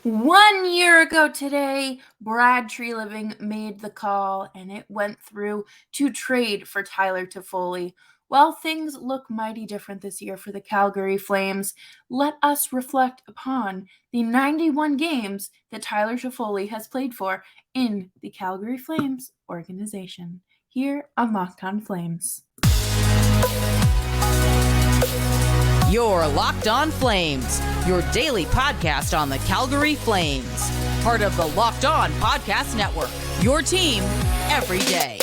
1 year ago today, Brad Treliving made the call and it went through to trade for Tyler Toffoli. While things look mighty different this year for the Calgary Flames, let us reflect upon the 91 games that Tyler Toffoli has played for in the Calgary Flames organization. Here on Locked On Flames. You're Locked On Flames, your daily podcast on the Calgary Flames. Part of the Locked On Podcast Network, your team every day.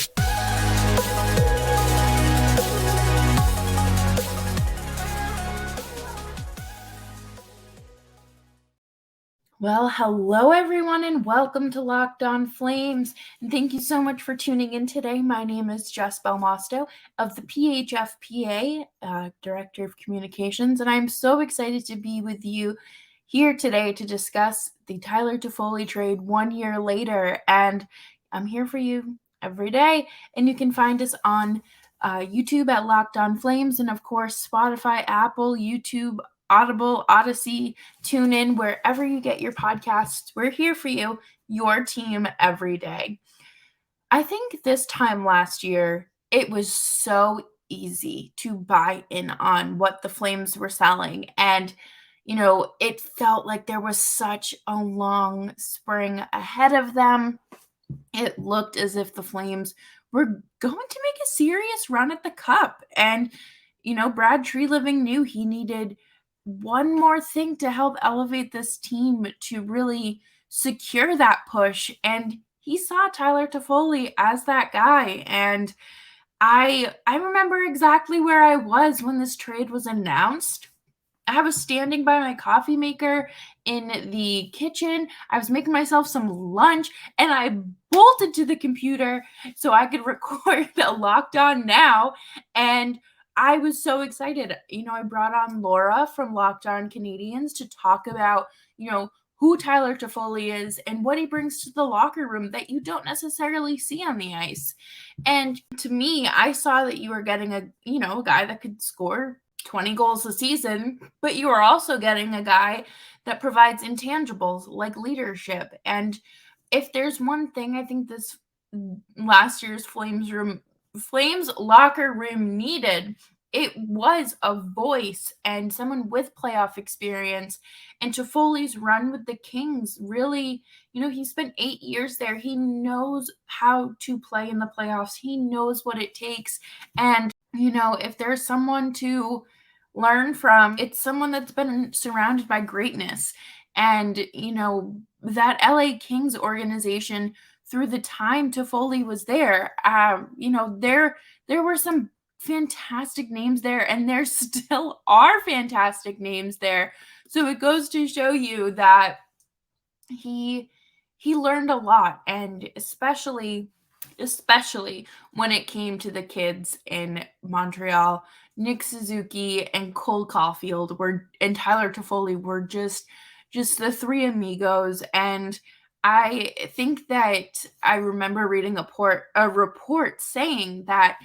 Well, hello everyone and welcome to Locked On Flames. And thank you so much for tuning in today. My name is Jess Belmosto of the PHFPA, Director of Communications, and I'm so excited to be with you here today to discuss the Tyler Toffoli trade 1 year later. And I'm here for you every day. And you can find us on YouTube at Locked On Flames and, of course, Spotify, Apple, YouTube, Audible, Odyssey, tune in wherever you get your podcasts. We're here for you, your team every day. I think this time last year, it was so easy to buy in on what the Flames were selling. And, it felt like there was such a long spring ahead of them. It looked as if the Flames were going to make a serious run at the Cup. And, Brad Treliving knew he needed one more thing to help elevate this team to really secure that push. And he saw Tyler Toffoli as that guy. And I remember exactly where I was when this trade was announced. I was standing by my coffee maker in the kitchen. I was making myself some lunch and I bolted to the computer so I could record a Locked On Now. And I was so excited. I brought on Laura from Locked On Canadians to talk about, who Tyler Toffoli is and what he brings to the locker room that you don't necessarily see on the ice. And to me, I saw that you were getting a guy that could score 20 goals a season, but you are also getting a guy that provides intangibles like leadership. And if there's one thing I think this last year's Flames locker room needed, it was a voice and someone with playoff experience. And Toffoli's run with the Kings really, he spent 8 years there. He knows how to play in the playoffs. He knows what it takes. And, if there's someone to learn from, it's someone that's been surrounded by greatness. And, that LA Kings organization, through the time Toffoli was there, there were some fantastic names there, and there still are fantastic names there. So it goes to show you that he learned a lot, and especially when it came to the kids in Montreal, Nick Suzuki and Cole Caulfield and Tyler Toffoli were just the three amigos. And I think that I remember reading a report saying that,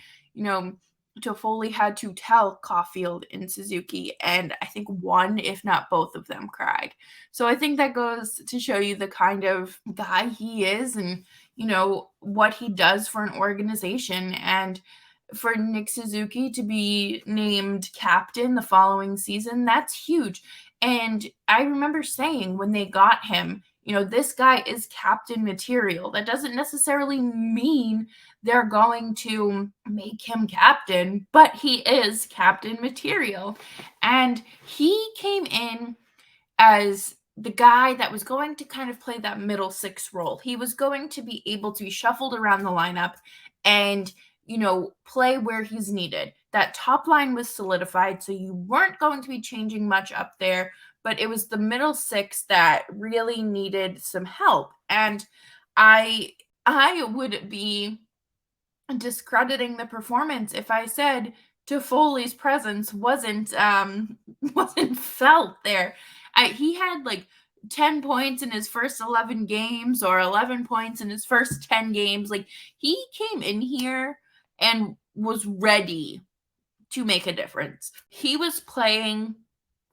Toffoli had to tell Caulfield and Suzuki, and I think one, if not both of them, cried. So I think that goes to show you the kind of guy he is and, what he does for an organization. And for Nick Suzuki to be named captain the following season, that's huge. And I remember saying when they got him, this guy is captain material. That doesn't necessarily mean they're going to make him captain, but he is captain material. And he came in as the guy that was going to kind of play that middle six role. He was going to be able to be shuffled around the lineup and, play where he's needed. That top line was solidified, so you weren't going to be changing much up there, but it was the middle six that really needed some help. And I would be discrediting the performance if I said Toffoli's presence wasn't felt there. He had like 10 points in his first 11 games or 11 points in his first 10 games. Like, he came in here and was ready to make a difference. He was playing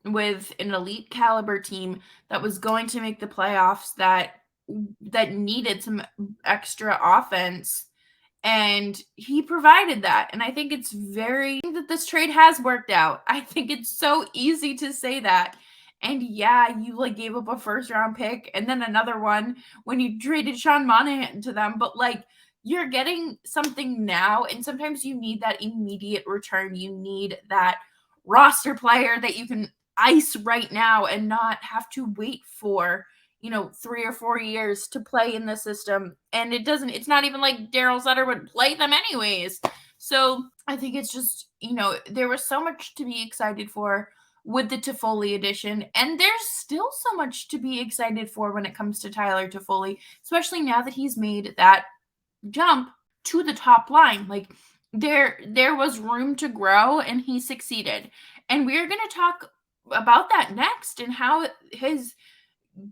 with an elite caliber team that was going to make the playoffs, that needed some extra offense, and he provided that. And I think that this trade has worked out. I think it's so easy to say that. And yeah, you like gave up a first round pick and then another one when you traded Sean Monahan to them, but like you're getting something now, and sometimes you need that immediate return. You need that roster player that you can ice right now and not have to wait for 3 or 4 years to play in the system. And it's not even like Daryl Sutter would play them anyways. So I think it's just, there was so much to be excited for with the Toffoli edition, and there's still so much to be excited for when it comes to Tyler Toffoli, especially now that he's made that jump to the top line. Like there was room to grow, and he succeeded. And we're going to talk about that next, and how his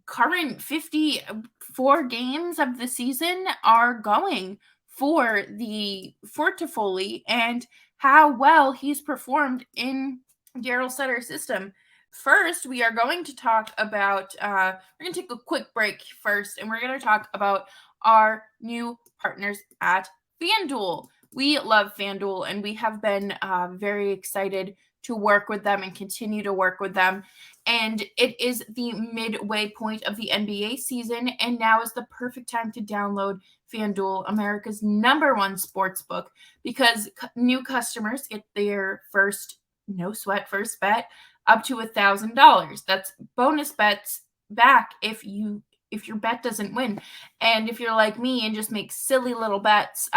current 54 games of the season are going for Toffoli, and how well he's performed in Daryl Sutter's system. First, we are going to talk about we're going to take a quick break first, and we're going to talk about our new partners at FanDuel. We love FanDuel, and we have been very excited to work with them and continue to work with them. And it is the midway point of the NBA season, and now is the perfect time to download FanDuel, America's #1 sports book, because new customers get their first no sweat first bet up to $1,000. That's bonus bets back if your bet doesn't win. And if you're like me and just make silly little bets,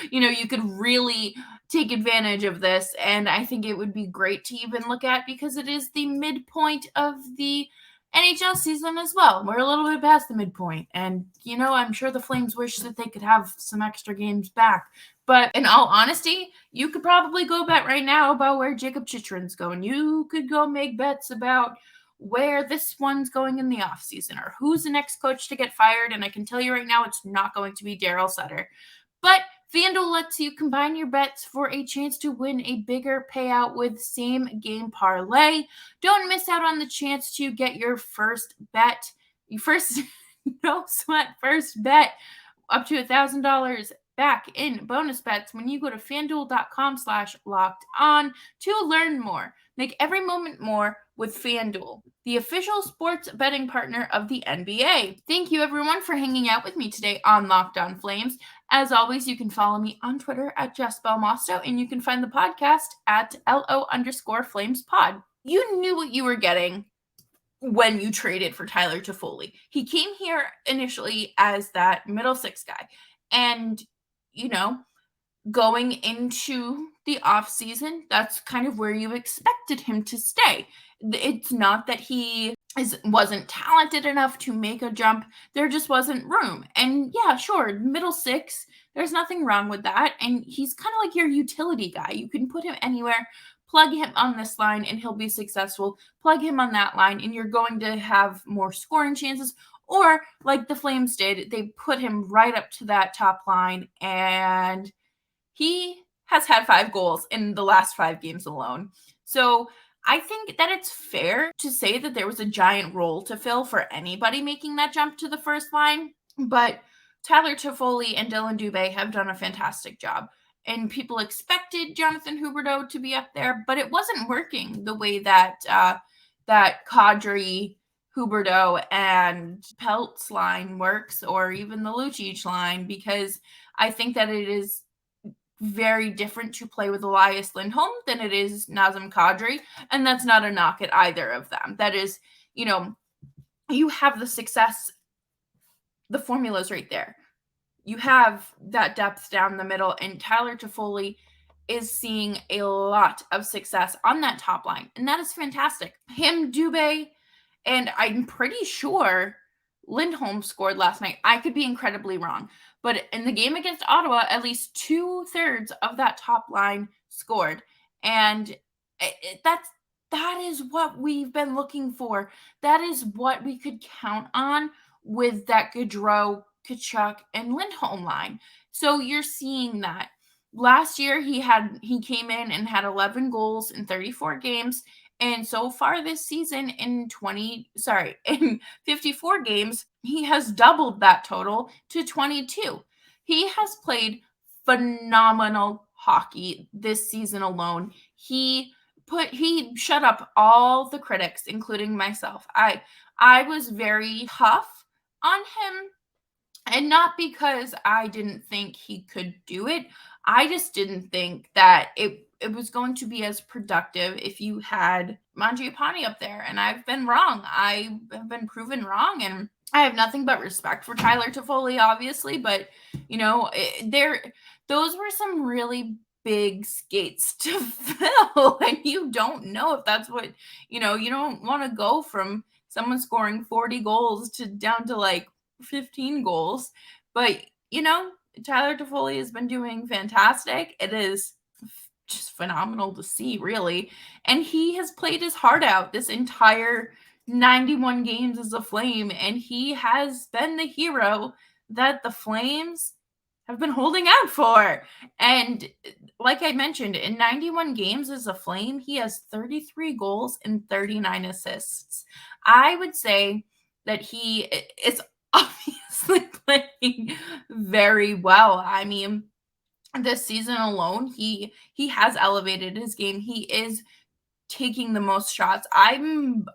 you could really take advantage of this. And I think it would be great to even look at, because it is the midpoint of the NHL season as well. We're a little bit past the midpoint. And, I'm sure the Flames wish that they could have some extra games back. But in all honesty, you could probably go bet right now about where Jacob Chychrun's going. You could go make bets about where this one's going in the offseason, or who's the next coach to get fired. And I can tell you right now, it's not going to be Daryl Sutter. But FanDuel lets you combine your bets for a chance to win a bigger payout with same game parlay. Don't miss out on the chance to get your first no sweat first bet up to $1,000 back in bonus bets when you go to FanDuel.com/locked-on to learn more. Make every moment more with FanDuel, the official sports betting partner of the NBA. Thank you, everyone, for hanging out with me today on Locked On Flames. As always, you can follow me on Twitter at Jess Belmosto, and you can find the podcast at LO_FlamesPod. You knew what you were getting when you traded for Tyler Toffoli. He came here initially as that middle six guy. And, going into the offseason, that's kind of where you expected him to stay. It's not that he wasn't talented enough to make a jump. There just wasn't room. And yeah, sure, middle six, there's nothing wrong with that. And he's kind of like your utility guy. You can put him anywhere, plug him on this line, and he'll be successful. Plug him on that line, and you're going to have more scoring chances. Or like the Flames did, they put him right up to that top line, and he has had 5 goals in the last 5 games alone. So I think that it's fair to say that there was a giant role to fill for anybody making that jump to the first line. But Tyler Toffoli and Dylan Dubé have done a fantastic job. And people expected Jonathan Huberdeau to be up there, but it wasn't working the way that that Kadri, Huberdeau, and Peltz line works, or even the Lucic line, because I think that it is very different to play with Elias Lindholm than it is Nazem Kadri, and that's not a knock at either of them. That is, you have the success, the formula's right there. You have that depth down the middle, and Tyler Toffoli is seeing a lot of success on that top line, and that is fantastic. Him, Dubé, and I'm pretty sure Lindholm scored last night. I could be incredibly wrong. But in the game against Ottawa, at least 2/3 of that top line scored. And that is what we've been looking for. That is what we could count on with that Gaudreau, Tkachuk, and Lindholm line. So you're seeing that. Last year, he came in and had 11 goals in 34 games. And so far this season in 54 games, he has doubled that total to 22. He has played phenomenal hockey this season alone. He shut up all the critics, including myself. I was very tough on him, and not because I didn't think he could do it. I just didn't think that it was going to be as productive if you had Mangiapane up there. And I've been wrong. I have been proven wrong. And I have nothing but respect for Tyler Toffoli, obviously. But, those were some really big skates to fill. And you don't know if that's what, you don't want to go from someone scoring 40 goals to down to like 15 goals. But, Tyler Toffoli has been doing fantastic. It is just phenomenal to see, really. And he has played his heart out this entire 91 games as a Flame, and he has been the hero that the Flames have been holding out for. And like I mentioned, in 91 games as a Flame, he has 33 goals and 39 assists. I would say that he is obviously playing very well. I mean, this season alone, he has elevated his game. He is taking the most shots. I'm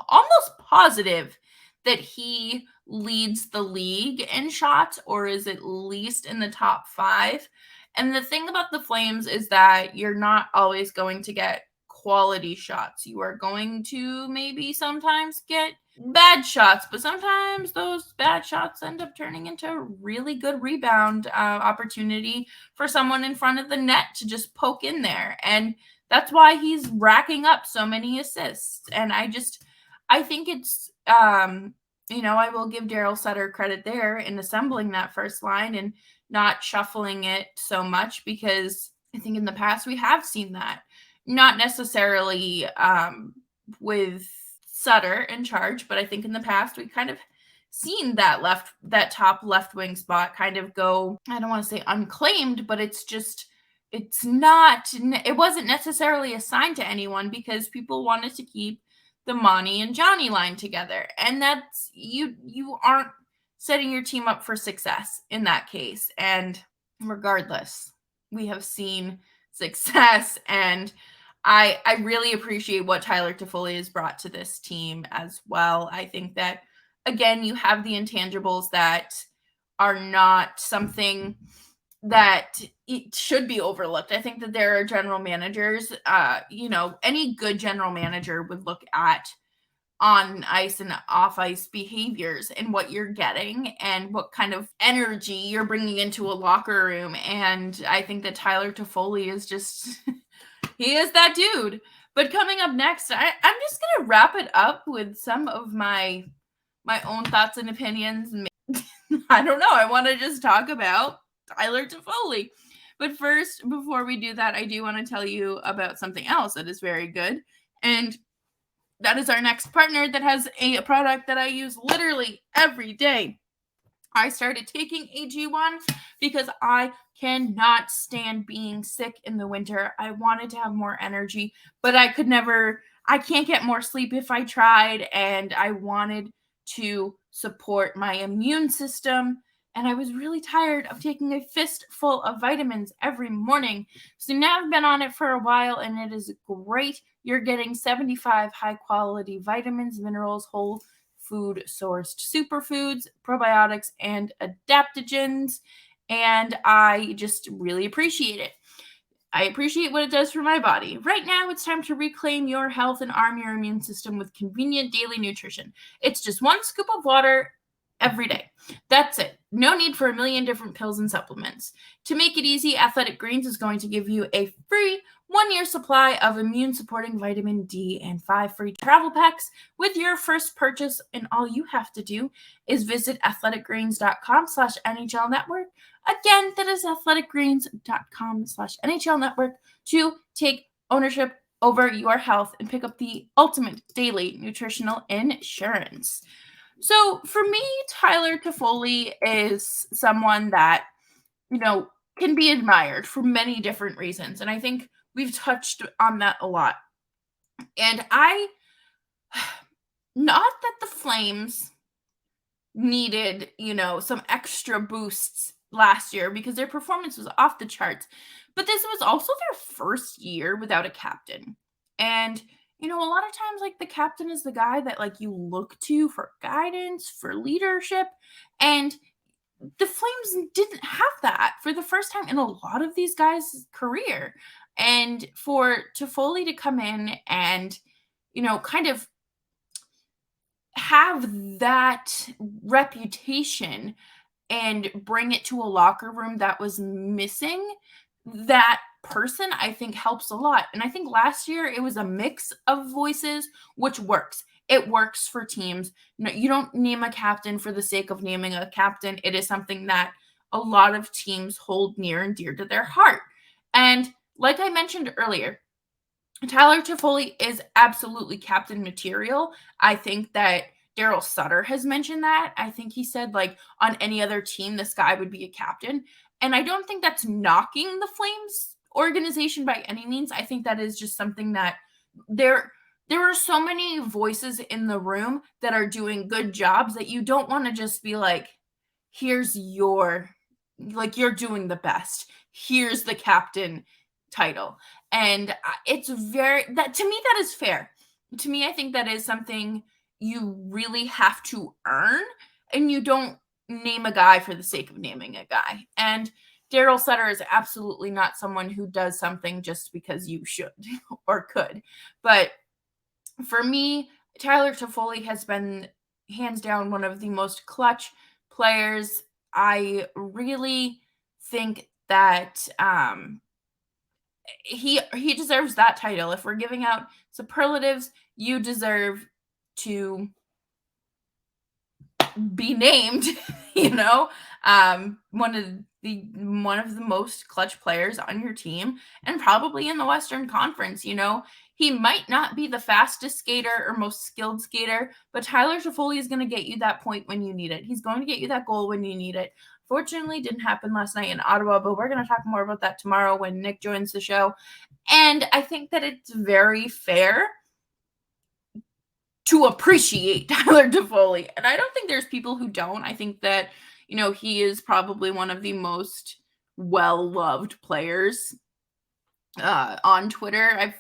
almost positive that he leads the league in shots, or is at least in the top 5. And the thing about the Flames is that you're not always going to get quality shots. You are going to maybe sometimes get bad shots, but sometimes those bad shots end up turning into a really good rebound opportunity for someone in front of the net to just poke in there. And that's why he's racking up so many assists. And I think it's, I will give Daryl Sutter credit there in assembling that first line and not shuffling it so much, because I think in the past we have seen that. Not necessarily with Sutter in charge, but I think in the past we kind of seen that top left wing spot kind of go, I don't want to say unclaimed, but it wasn't necessarily assigned to anyone because people wanted to keep the Monty and Johnny line together. And that's, you aren't setting your team up for success in that case. And regardless, we have seen success, and I really appreciate what Tyler Toffoli has brought to this team as well. I think that, again, you have the intangibles that are not something that it should be overlooked. I think that there are general managers, any good general manager would look at on ice and off ice behaviors and what you're getting and what kind of energy you're bringing into a locker room. And I think that Tyler Toffoli is just, he is that dude. But coming up next, I'm just going to wrap it up with some of my own thoughts and opinions. I don't know. I want to just talk about Tyler Toffoli. But first, before we do that, I do want to tell you about something else that is very good. And that is our next partner that has a product that I use literally every day. I started taking AG1 because I cannot stand being sick in the winter. I wanted to have more energy, but I can't get more sleep if I tried, and I wanted to support my immune system. And I was really tired of taking a fistful of vitamins every morning. So now I've been on it for a while, and it is great. You're getting 75 high-quality vitamins, minerals, whole food sourced superfoods, probiotics, and adaptogens. And I just really appreciate it. I appreciate what it does for my body. Right now, it's time to reclaim your health and arm your immune system with convenient daily nutrition. It's just 1 scoop of water every day. That's it. No need for a million different pills and supplements. To make it easy, Athletic Greens is going to give you a free 1-year supply of immune-supporting vitamin D and 5 free travel packs with your first purchase, and all you have to do is visit athleticgreens.com/NHL Network. Again, that is athleticgreens.com/NHL Network to take ownership over your health and pick up the ultimate daily nutritional insurance. So for me, Tyler Toffoli is someone that, can be admired for many different reasons. And I think we've touched on that a lot. And not that the Flames needed, some extra boosts last year because their performance was off the charts. But this was also their first year without a captain. And, a lot of times, like, the captain is the guy that, like, you look to for guidance, for leadership. And the Flames didn't have that for the first time in a lot of these guys' career. And for Toffoli to come in and, kind of have that reputation and bring it to a locker room that was missing that person, I think helps a lot. And I think last year it was a mix of voices, which works. It works for teams. No, you don't name a captain for the sake of naming a captain. It is something that a lot of teams hold near and dear to their heart. And like I mentioned earlier, Tyler Toffoli is absolutely captain material. I think that Daryl Sutter has mentioned that. I think he said, like, on any other team, this guy would be a captain. And I don't think that's knocking the Flames organization by any means. I think that is just something that there are so many voices in the room that are doing good jobs that you don't want to just be like, here's your, like, you're doing the best. Here's the captain title. And it's very, that to me, that is fair. To me, I think that is something you really have to earn, and you don't name a guy for the sake of naming a guy. And Daryl Sutter is absolutely not someone who does something just because you should or could. But for me, Tyler Toffoli has been hands down one of the most clutch players. I really think that he deserves that title. If we're giving out superlatives, you deserve to be named, one of the most clutch players on your team, and probably in the Western Conference. He might not be the fastest skater or most skilled skater, but Tyler Toffoli is going to get you that point when you need it. He's going to get you that goal when you need it. Fortunately, didn't happen last night in Ottawa, but we're going to talk more about that tomorrow when Nick joins the show. And I think that it's very fair to appreciate Tyler Toffoli. And I don't think there's people who don't. I think that, he is probably one of the most well-loved players on Twitter. I've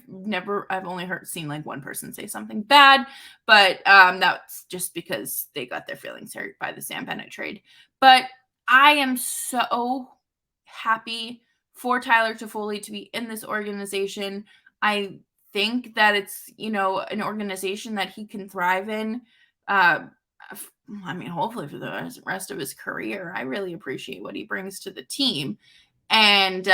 only seen like one person say something bad, but that's just because they got their feelings hurt by the Sam Bennett trade. But I am so happy for Tyler Toffoli to be in this organization. I think that it's, an organization that he can thrive in. Hopefully for the rest of his career. I really appreciate what he brings to the team. And,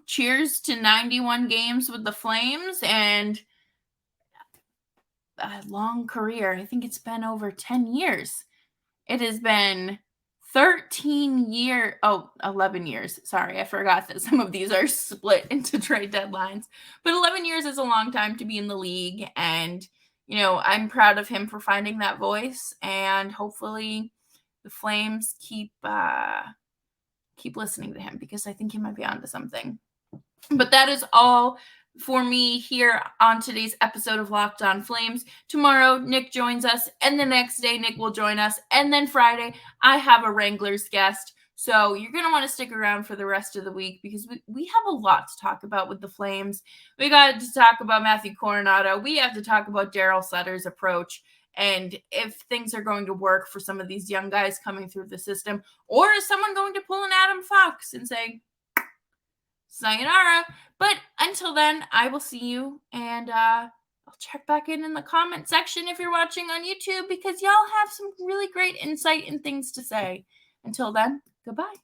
cheers to 91 games with the Flames and a long career. I think it's been over 10 years. It has been 11 years. Sorry, I forgot that some of these are split into trade deadlines. But 11 years is a long time to be in the league. And, I'm proud of him for finding that voice. And hopefully the Flames keep listening to him, because I think he might be onto something. But that is all for me here on today's episode of Locked On Flames. Tomorrow, Nick joins us, and the next day, Nick will join us. And then Friday, I have a Wranglers guest. So you're going to want to stick around for the rest of the week, because we have a lot to talk about with the Flames. We got to talk about Matthew Coronado. We have to talk about Daryl Sutter's approach, and if things are going to work for some of these young guys coming through the system, or is someone going to pull an Adam Fox and say, sayonara? But until then, I will see you, and I'll check back in the comment section if you're watching on YouTube, because y'all have some really great insight and things to say. Until then, goodbye.